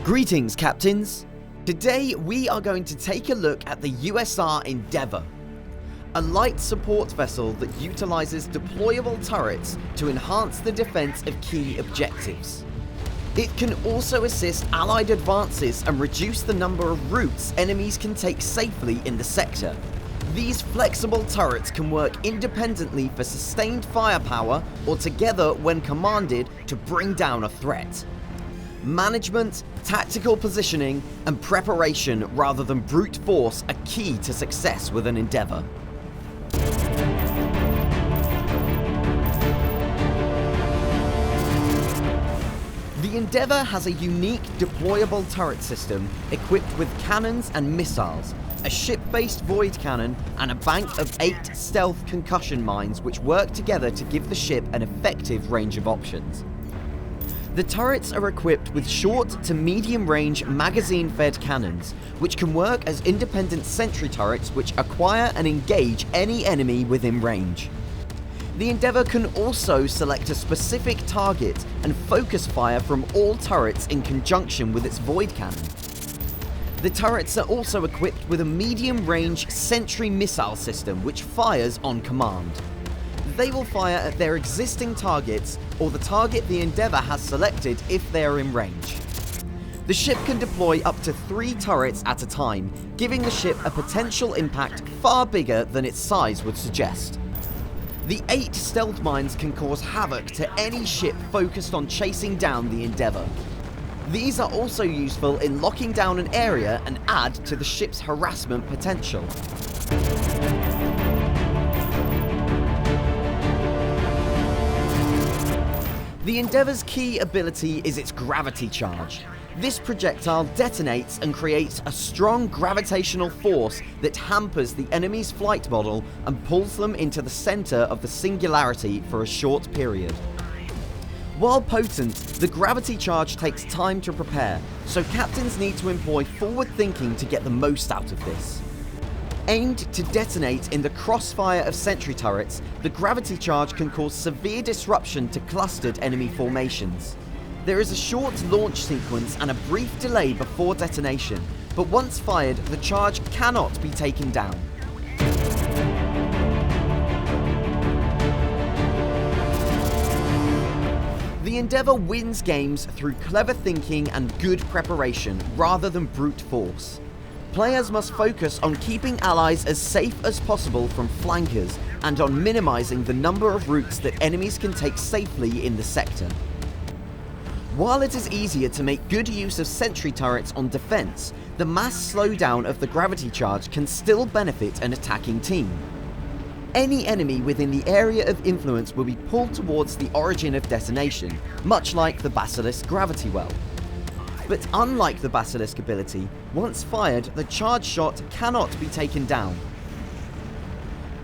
Greetings, Captains! Today we are going to take a look at the USR Endeavour, a light support vessel that utilises deployable turrets to enhance the defence of key objectives. It can also assist allied advances and reduce the number of routes enemies can take safely in the sector. These flexible turrets can work independently for sustained firepower or together when commanded to bring down a threat. Management, tactical positioning, and preparation rather than brute force are key to success with an Endeavour. The Endeavour has a unique deployable turret system equipped with cannons and missiles, a ship-based void cannon, and a bank of 8 stealth concussion mines which work together to give the ship an effective range of options. The turrets are equipped with short to medium range magazine-fed cannons, which can work as independent sentry turrets which acquire and engage any enemy within range. The Endeavour can also select a specific target and focus fire from all turrets in conjunction with its void cannon. The turrets are also equipped with a medium-range sentry missile system which fires on command. They will fire at their existing targets or the target the Endeavour has selected if they are in range. The ship can deploy up to 3 turrets at a time, giving the ship a potential impact far bigger than its size would suggest. The 8 stealth mines can cause havoc to any ship focused on chasing down the Endeavour. These are also useful in locking down an area and add to the ship's harassment potential. The Endeavour's key ability is its gravity charge. This projectile detonates and creates a strong gravitational force that hampers the enemy's flight model and pulls them into the centre of the singularity for a short period. While potent, the gravity charge takes time to prepare, so captains need to employ forward thinking to get the most out of this. Aimed to detonate in the crossfire of sentry turrets, the gravity charge can cause severe disruption to clustered enemy formations. There is a short launch sequence and a brief delay before detonation, but once fired, the charge cannot be taken down. The Endeavour wins games through clever thinking and good preparation rather than brute force. Players must focus on keeping allies as safe as possible from flankers and on minimizing the number of routes that enemies can take safely in the sector. While it is easier to make good use of sentry turrets on defense, the mass slowdown of the gravity charge can still benefit an attacking team. Any enemy within the area of influence will be pulled towards the origin of detonation, much like the Basilisk gravity well. But unlike the Basilisk ability, once fired, the charge shot cannot be taken down.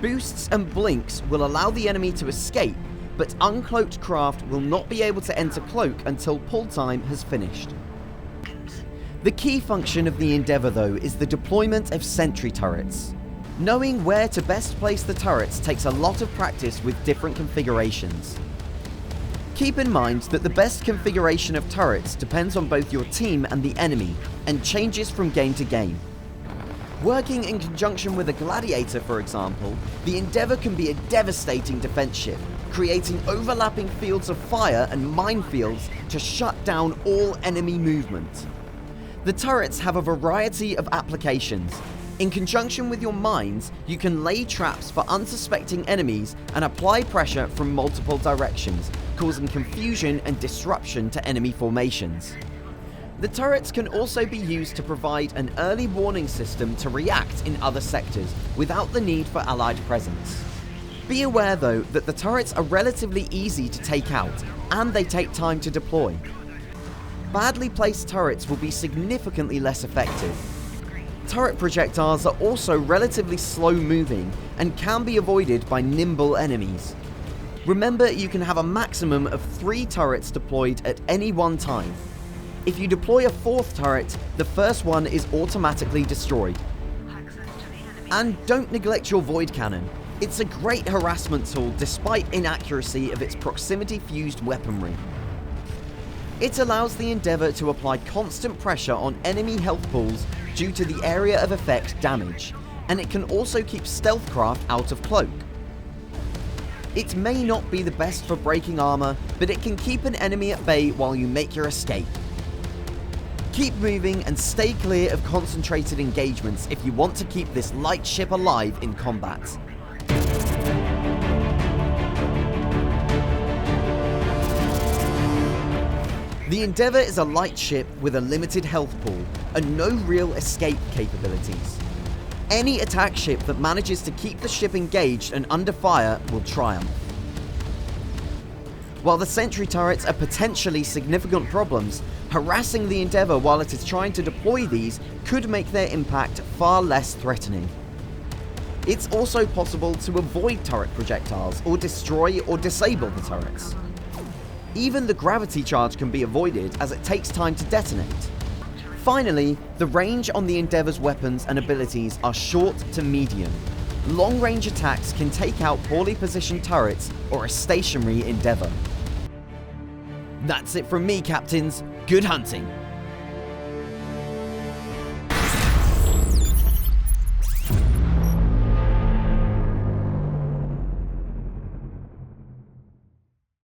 Boosts and blinks will allow the enemy to escape, but uncloaked craft will not be able to enter cloak until pull time has finished. The key function of the Endeavour though is the deployment of sentry turrets. Knowing where to best place the turrets takes a lot of practice with different configurations. Keep in mind that the best configuration of turrets depends on both your team and the enemy, and changes from game to game. Working in conjunction with a gladiator, for example, the Endeavour can be a devastating defense ship, creating overlapping fields of fire and minefields to shut down all enemy movement. The turrets have a variety of applications. In conjunction with your mines, you can lay traps for unsuspecting enemies and apply pressure from multiple directions, causing confusion and disruption to enemy formations. The turrets can also be used to provide an early warning system to react in other sectors without the need for allied presence. Be aware though that the turrets are relatively easy to take out, and they take time to deploy. Badly placed turrets will be significantly less effective. Turret projectiles are also relatively slow moving and can be avoided by nimble enemies. Remember, you can have a maximum of 3 turrets deployed at any one time. If you deploy a 4th turret, the first one is automatically destroyed. And don't neglect your void cannon. It's a great harassment tool despite inaccuracy of its proximity fused weaponry. It allows the Endeavour to apply constant pressure on enemy health pools due to the area of effect damage, and it can also keep stealthcraft out of cloak. It may not be the best for breaking armor, but it can keep an enemy at bay while you make your escape. Keep moving and stay clear of concentrated engagements if you want to keep this light ship alive in combat. The Endeavour is a light ship with a limited health pool and no real escape capabilities. Any attack ship that manages to keep the ship engaged and under fire will triumph. While the sentry turrets are potentially significant problems, harassing the Endeavour while it is trying to deploy these could make their impact far less threatening. It's also possible to avoid turret projectiles or destroy or disable the turrets. Even the gravity charge can be avoided as it takes time to detonate. Finally, the range on the Endeavour's weapons and abilities are short to medium. Long-range attacks can take out poorly positioned turrets or a stationary Endeavour. That's it from me, Captains. Good hunting!